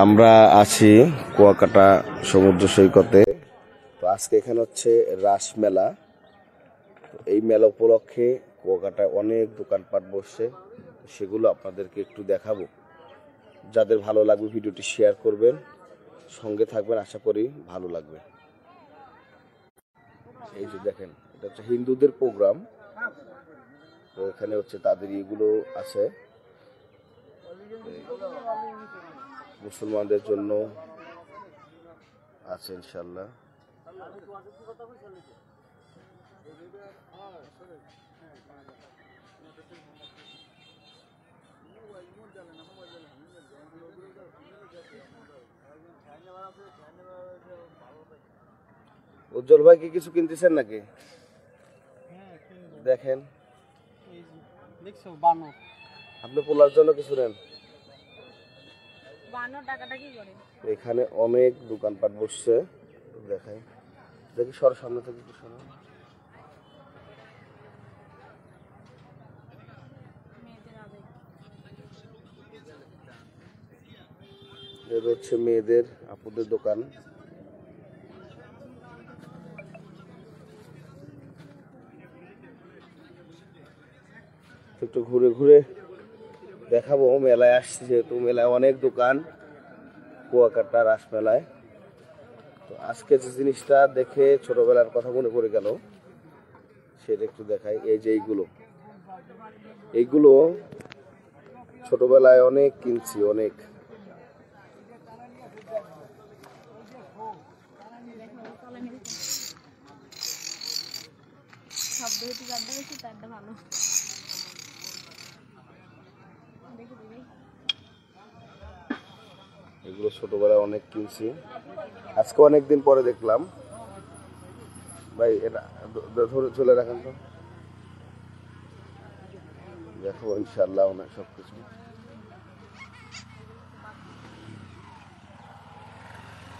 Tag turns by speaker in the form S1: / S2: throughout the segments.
S1: আমরা আছি কুয়াকাটা সমুদ্র সৈকতে। তো আজকে এখানে হচ্ছে রাস মেলা। এই মেলা উপলক্ষে কুয়াকাটায় অনেক দোকানপাট বসছে, সেগুলো আপনাদেরকে একটু দেখাবো। যাদের ভালো লাগবে ভিডিওটি শেয়ার করবেন, সঙ্গে থাকবেন, আশা করি ভালো লাগবে। এই যে দেখেন, এটা হচ্ছে হিন্দুদের প্রোগ্রাম। তো এখানে হচ্ছে তাদের এগুলো আছে, মুসলমানদের জন্য আছে ইনশাল্লাহ। উজ্জ্বল ভাই কি কিছু কিনতেছেন নাকি? দেখেন, আপনি পোলার জন্য কিছু নেন। এখানে অনেক দোকানপাট বসছে, দেখেন। দেখি সর, সামনে থেকে একটু সরো। এটা হচ্ছে মেয়েদের আপুদের দোকান। একটু ঘুরে ঘুরে দেখাবো। মেলায় আসছি যেহেতু, মেলায় অনেক দোকান কুয়াকাটা রাস মেলায়। তো আজকে যে জিনিসটা দেখে ছোটবেলার কথা মনে পড়ে গেল, সেটা একটু দেখাই। এই যে এইগুলো ছোটবেলায় অনেক কিনছি, অনেক। এগুলো ছোটবেলায় অনেক কিনছি, আজকে অনেকদিন পরে দেখলাম। ভাই এটা ধরে চলে রাখেন তো, দেখো ইনশাল্লাহ অনেক সবকিছু।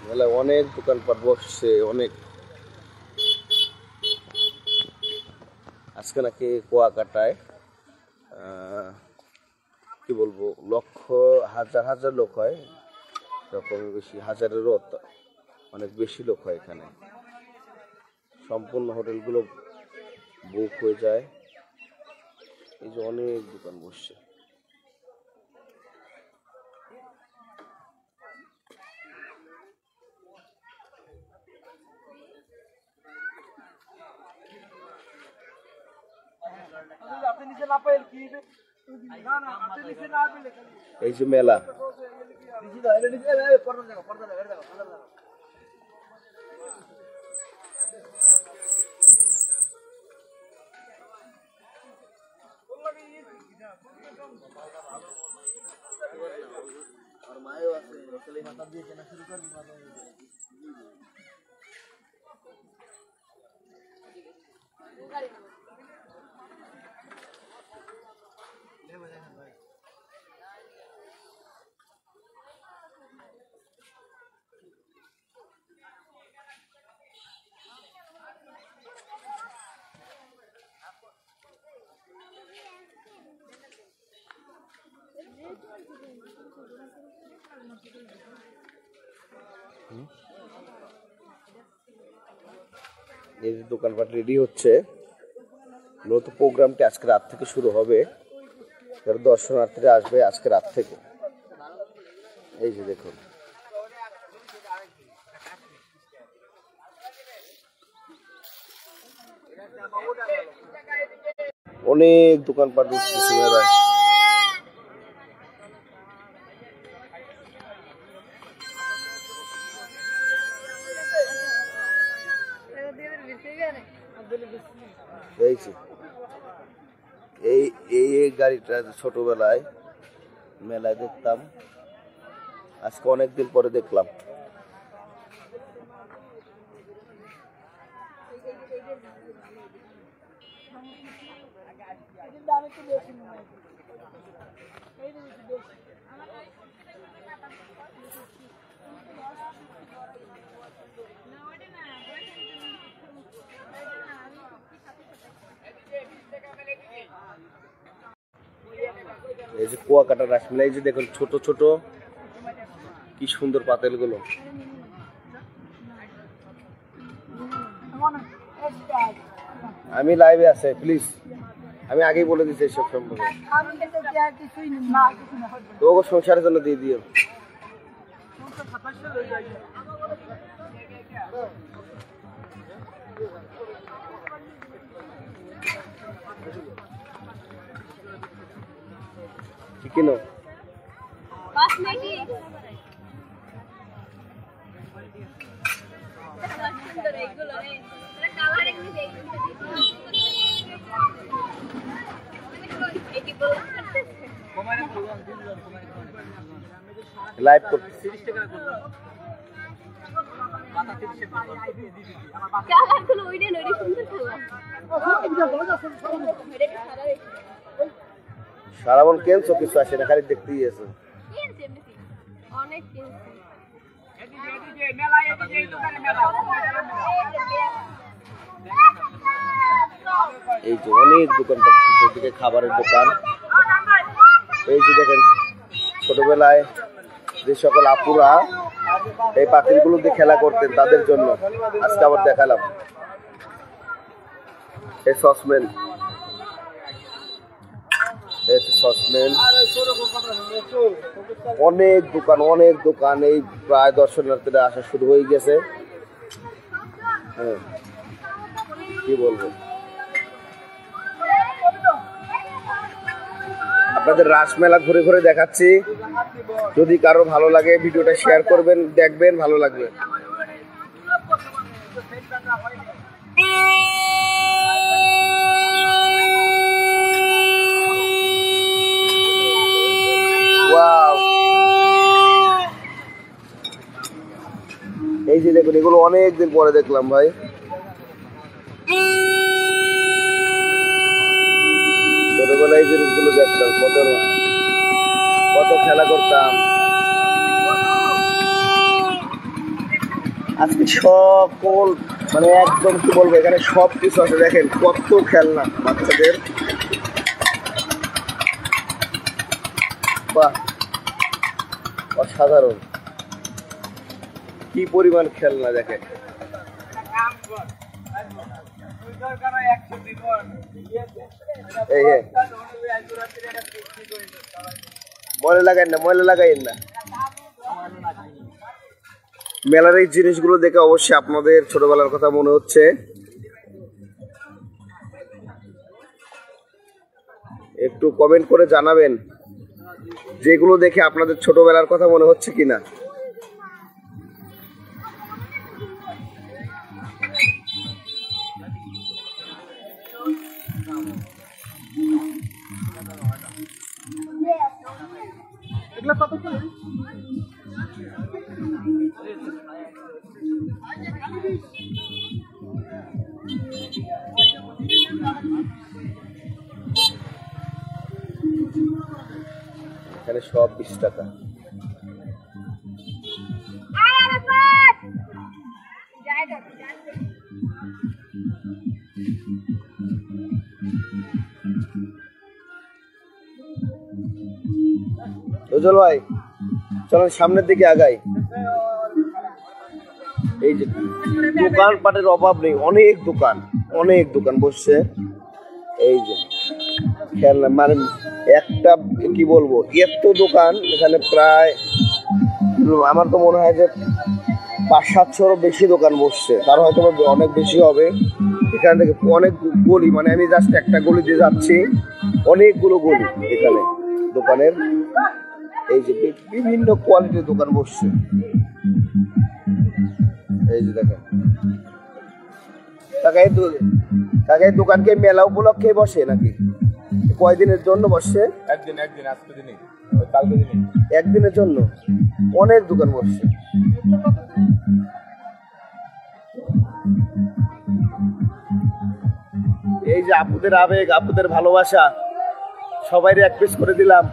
S1: মেলায় অনেক দোকানপাট বসছে, অনেক। আজকে নাকি কুয়াকাটায় কি বলবো, লক্ষ হাজার হাজার লোক হয়, এরকম বেশি, হাজারেরও অনেক বেশি লোক হয় এখানে। সম্পূর্ণ হোটেলগুলো বুক হয়ে যায়। এই যে অনেক দোকান বসছে। এই যে মেলা, এই যে দোকানপাট রেডি হচ্ছে। মূলত প্রোগ্রামটি আজকে রাত থেকে শুরু হবে, যারা দর্শনার্থীরা আসবে আজকে রাত থেকে। এই যে দেখুন, অনেক দোকানপাট উঠতেছে মেলায়। এই এই গাড়িটা ছোটবেলায় মেলায় দেখতাম, আজকে অনেকদিন পরে দেখলাম। এই যে কুয়াকাটা রাসমেলা, এই যে দেখুন ছোট ছোট কি সুন্দর পাতিলগুলো। আমি লাইভে আছে, প্লিজ। আমি আগেই বলে দিচ্ছি এসব সম্পর্কে। তো সংসারের জন্য দিয়ে দিও। কিনো লাইভ করতে সারাবন কেনছো কিছু আসে না, খালি দেখতেই আছে। এই যে অনেক দোকান, খাবারের দোকান। এই যে দেখেন ছোটবেলায় যে সকল আপুরা এই পাখিগুলো দিয়ে খেলা করতেন তাদের জন্য আজকে আবার দেখালাম এই সসম্যান। অনেক দোকান এই প্রায় দর্শনার্থীরা আসা শুরু হয়ে গেছে। হ্যাঁ, কি বলবো, আপনাদের রাসমেলা ঘুরে ঘুরে দেখাচ্ছি। যদি কারো ভালো লাগে ভিডিওটা শেয়ার করবেন, দেখবেন, ভালো লাগবে। এই যে দেখুন, এগুলো অনেকদিন পরে দেখলাম ভাই। ছোটবেলায় এই জিনিসগুলো দেখতাম, কত খেলা করতাম। আজকে সকল মানে একদম কি বলবো, এখানে সব কিছু আছে। দেখেন কত খেলনা বাচ্চাদের, বাহ অসাধারণ, কি পরিমাণ খেলনা দেখেন। ময়লা লাগাইন না। মেলার এই জিনিসগুলো দেখে অবশ্যই আপনাদের ছোটবেলার কথা মনে হচ্ছে। একটু কমেন্ট করে জানাবেন যেগুলো দেখে আপনাদের ছোটবেলার কথা মনে হচ্ছে কিনা। এখানে সব 20 টাকা। উজ্জ্বল ভাই চলেন সামনের দিকে আগাই। এই যে দোকানপাটের অভাব নেই, অনেক দোকান বসছে। এই যে খেলনা মানে একটা কি বলবো, এত দোকান এখানে, প্রায় আমার তো মনে হয় যে 500-700 বেশি দোকান বসছে, তার হয়তো অনেক বেশি হবে। এখান থেকে অনেক গলি, মানে আমি জাস্ট একটা গলি দিয়ে যাচ্ছি, অনেকগুলো গলি এখানে দোকানের। এই যে বিভিন্ন কোয়ালিটির দোকান বসছে। এই যে দেখেন কাকা, এই দোকানকে মেলা উপলক্ষে বসে নাকি কয়দিনের জন্য বসছে? একদিনের জন্য অনেক দোকান বসছে। এই যে আপুদের আবেগ, আপুদের ভালোবাসা, সবাই এক পিস করে দিলাম।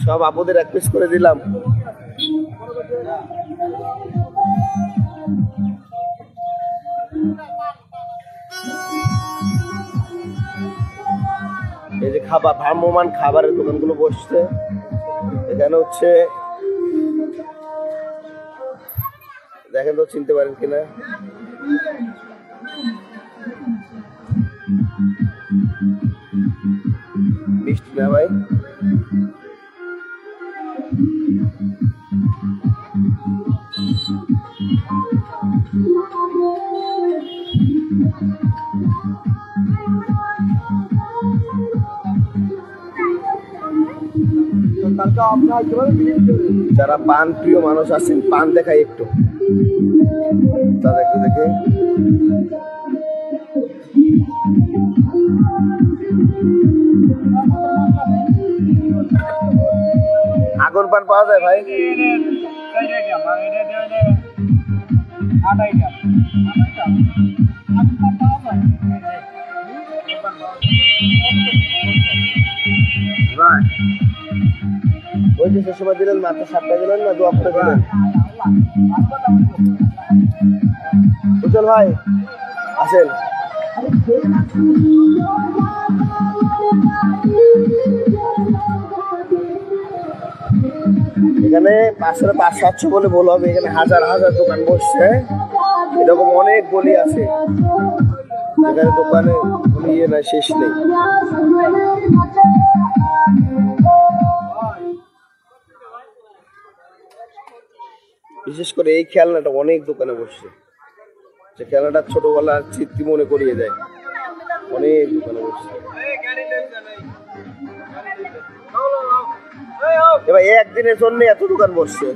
S1: সব আপুদের এক পিস করে দিলাম। এই যে খাবার ভ্রাম্যমান খাবারের দোকানগুলো বসছে। এখানে হচ্ছে দেখেন তো চিনতে পারেন কিনা, মিষ্টি না ভাই? যারা পান প্রিয় মানুষ আছেন, পান দেখাই একটু, তাদেরকে দেখে। আগুন পান পাওয়া যায় ভাই? ওই যে সে সময় দিলেন মাত্র 7 টাকা দিলেন না 2 টাকা দিলেন? উজ্জ্বল ভাই আসেন। এখানে 500-700 বলে ভুল হবে, এখানে হাজার হাজার দোকান বসছে। এরকম অনেক গলি আছে যেখানে দোকানে কোনো ইয়ে নাই, শেষ নেই। বিশেষ করে এই খেলনাটা অনেক দোকানে বসছে, যে খেলনাটা ছোটবেলার স্মৃতি মনে করিয়ে দেয়। অনেক দোকানে বসছে। এবার একদিনের জন্য এত দোকান বসছে।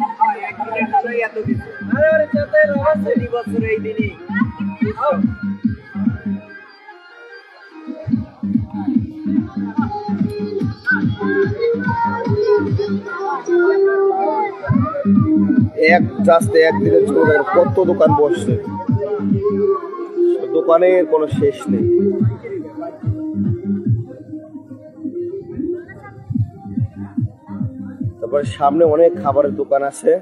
S1: একদিনের জন্য কত দোকান বসছে, দোকানের কোনো শেষ নেই। তারপরে সামনে অনেক খাবারের দোকান আছে,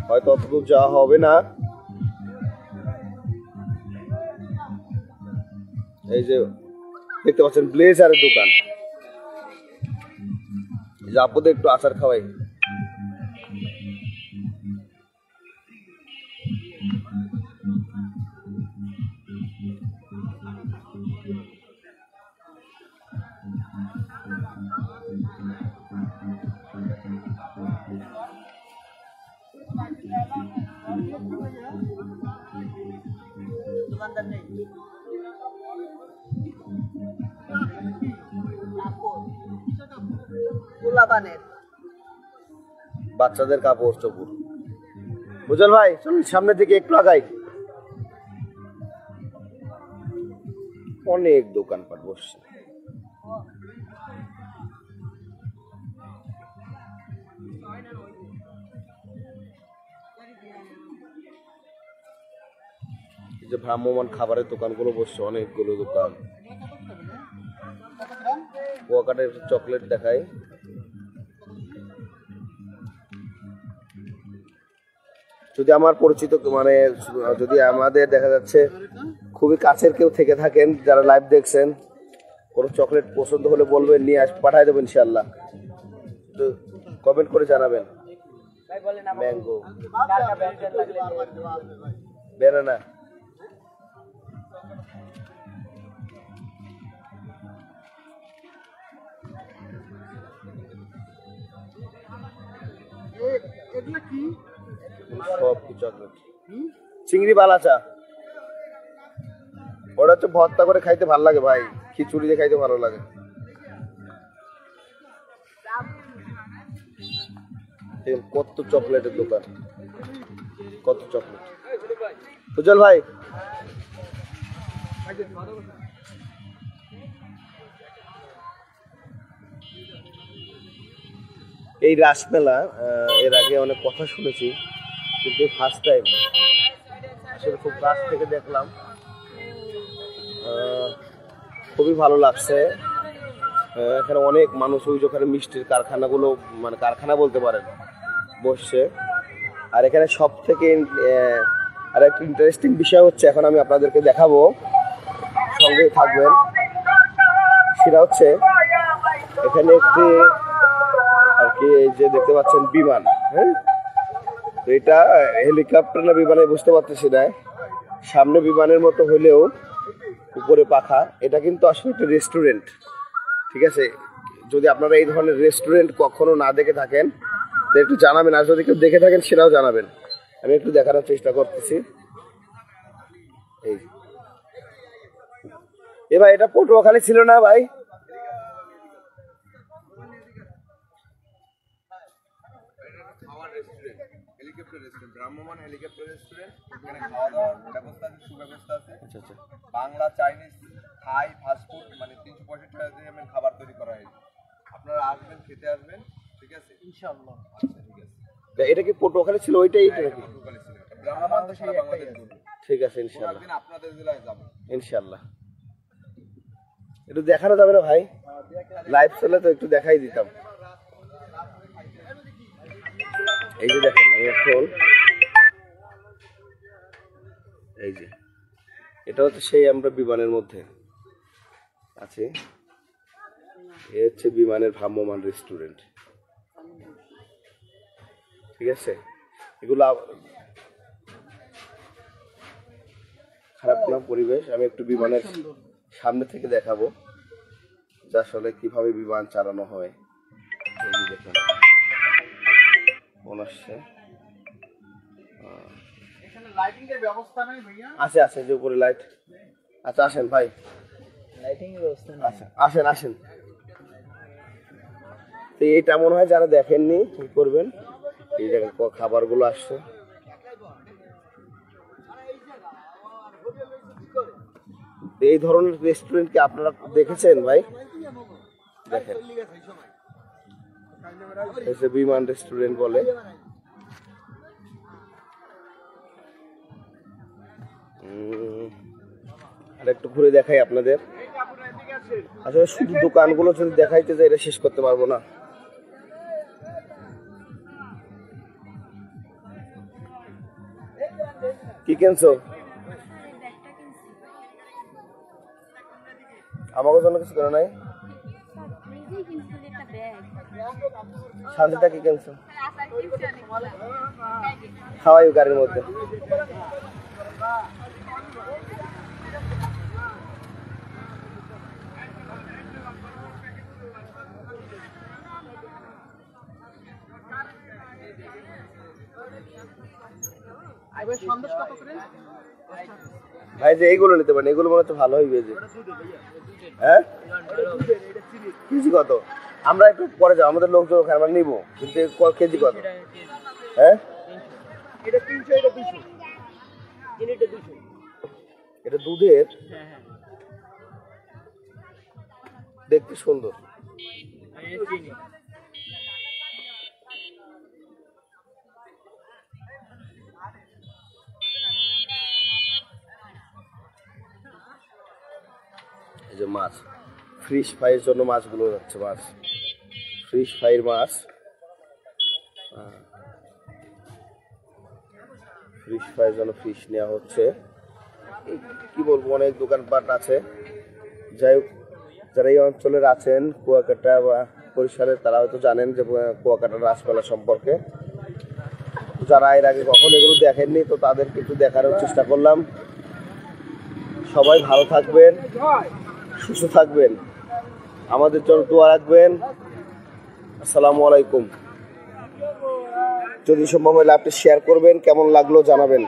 S1: হয়তো অতদূর যাওয়া হবে না। এই যে দেখতে পাচ্ছেন ব্লেজারের দোকান, যে আপনাদের একটু আচার খাওয়াই। বাচ্চাদের কাপড় চোপড়। বুঝল ভাই চলুন সামনের দিকে একটু আগাই। অনেক দোকানপাট বসছে। যে ভ্রাম্যমান খাবারের দোকানগুলো বসছে, অনেকগুলো দোকান। কুয়াকাটার চকলেট দেখাই। যদি আমার পরিচিত মানে যদি আমাদের দেখা যাচ্ছে খুবই কাছের কেউ থেকে থাকেন, যারা লাইভ দেখছেন, কোনো চকলেট পছন্দ হলে বলবেন, নিয়ে পাঠাই দেবেন ইনশাল্লাহ। তো কমেন্ট করে জানাবেন। ম্যাঙ্গো, ব্যানানা, সব চকলেট, চিংড়ি বালাচা। ওটা হচ্ছে ভর্তা করে খাইতে ভালো লাগে ভাই, খিচুড়ি দিয়ে খাইতে ভালো লাগে। কত চকলেটের দোকান, কত চকলেট। উজ্জ্বল ভাই এই রাসমেলা এর আগে অনেক কথা শুনেছি, কিন্তু ফার্স্ট টাইম আসলে খুব কাছ থেকে দেখলাম, খুবই ভালো লাগছে। এখানে অনেক মানুষ, ওই যেখানে মিষ্টির কারখানাগুলো, মানে কারখানা বলতে পারেন, বসছে। আর এখানে সব থেকে আর একটা ইন্টারেস্টিং বিষয় হচ্ছে, এখন আমি আপনাদেরকে দেখাবো, সঙ্গেই থাকবেন। সেটা হচ্ছে এখানে একটি আর কি এই যে দেখতে পাচ্ছেন বিমান, হ্যাঁ, তো এটা হেলিকপ্টার না বিমানে বুঝতে পারতেছি না, সামনে বিমানের মতো হলেও উপরে পাখা। এটা কিন্তু আসলে একটা রেস্টুরেন্ট, ঠিক আছে? যদি আপনারা এই ধরনের রেস্টুরেন্ট কখনো না দেখে থাকেন তো একটু জানাবেন, আর যদি কেউ দেখে থাকেন সেটাও জানাবেন। আমি একটু দেখানোর চেষ্টা করতেছি। এই এ ভাই, এটা পটুয়াখালী ছিল না ভাই?
S2: বাংলা, চাইনিজ, থাই, ফাস্টফুড, মানে 365 টাকা দিয়ে খাবার তৈরি করা হয়েছে। আপনারা আসবেন, খেতে আসবেন, ঠিক আছে? ইনশাআল্লাহ। আচ্ছা, ঠিক আছে।
S1: এটা কি পটুয়াখালী ছিল ওইটাই? এটা নাকি
S2: পটুয়াখালী ছিল। ভ্রাম্যমাণ তো সারা বাংলাদেশ ঘুরবে।
S1: ঠিক আছে, ইনশাআল্লাহ।
S2: একদিন আপনাদের জেলায় যাব
S1: ইনশাআল্লাহ। একটু দেখানো যাবে না ভাই? লাইভ চলে তো একটু দেখাই দিতাম। এই যে দেখেন, আমি এখন এই যে এটা হচ্ছে সেই আমরা বিমানের মধ্যে আছি। এ হচ্ছে বিমানের ভ্রাম্যমাণ রেস্টুরেন্ট, ঠিক আছে? এগুলো খারাপ না পরিবেশ। আমি একটু বিমানের সামনে থেকে দেখাবো যে আসলে কিভাবে বিমান চালানো হয়। এই যে দেখুন, আসছে
S2: লাইটিং এর ব্যবস্থা নাই ভাইয়া?
S1: আছে, আছে যে উপরে লাইট। আচ্ছা আসেন ভাই,
S2: লাইটিং এর ব্যবস্থা নাই।
S1: আচ্ছা আসেন আসেন। তো এইটা মনে হয় যারা দেখেননি কি করবেন, এই জায়গায় খাবারগুলো আসছে। এই ধরনের রেস্টুরেন্ট কি আপনারা দেখেছেন ভাই? দেখেন, এসে বিমান রেস্টুরেন্ট বলে। আর একটু ঘুরে দেখাই আপনাদের। আসলে শুধু দোকানগুলো যদি দেখাইতে যাই এটা শেষ করতে পারবো না। কি কিনছো? আমাকে জন্য কিছু করে নাই? শান্তিটা কি কিনছো? খাওয়াই গাড়ির মধ্যে। ভাই যে এইগুলো নিতে পারেন, এগুলো মনে হচ্ছে ভালো হইবে। যে হ্যাঁ, কেজি কত? আমরা একটু পরে যাবো, আমাদের লোকজন ওখানে আমরা নিবো, কিন্তু কেজি কত? হ্যাঁ,
S2: এটা 300, এটা 200, এটা 200।
S1: এটা দুধের, দেখতে সুন্দর। এই যে মাছ, ফিশ ফ্রাইয়ের জন্য মাছগুলো যাচ্ছে, মাছ ফিশ ফ্রাইয়ের মাছ, ফিশ ফ্রাইয়ের জন্য ফিশ নেওয়া হচ্ছে। কি বলবো, অনেক দোকানপাট আছে। যাই হোক, যারা এই অঞ্চলের আছেন কুয়াকাটা বা বরিশালের, তারা হয়তো জানেন যে কুয়াকাটার রাসমেলা সম্পর্কে। যারা এর আগে কখনো এগুলো দেখেননি তো তাদেরকে একটু দেখানোর চেষ্টা করলাম। সবাই ভালো থাকবেন, সুস্থ থাকবেন, আমাদের জন্য দোয়া রাখবেন। আসসালামু আলাইকুম। যদি সম্ভব হলে আপনি শেয়ার করবেন, কেমন লাগলো জানাবেন।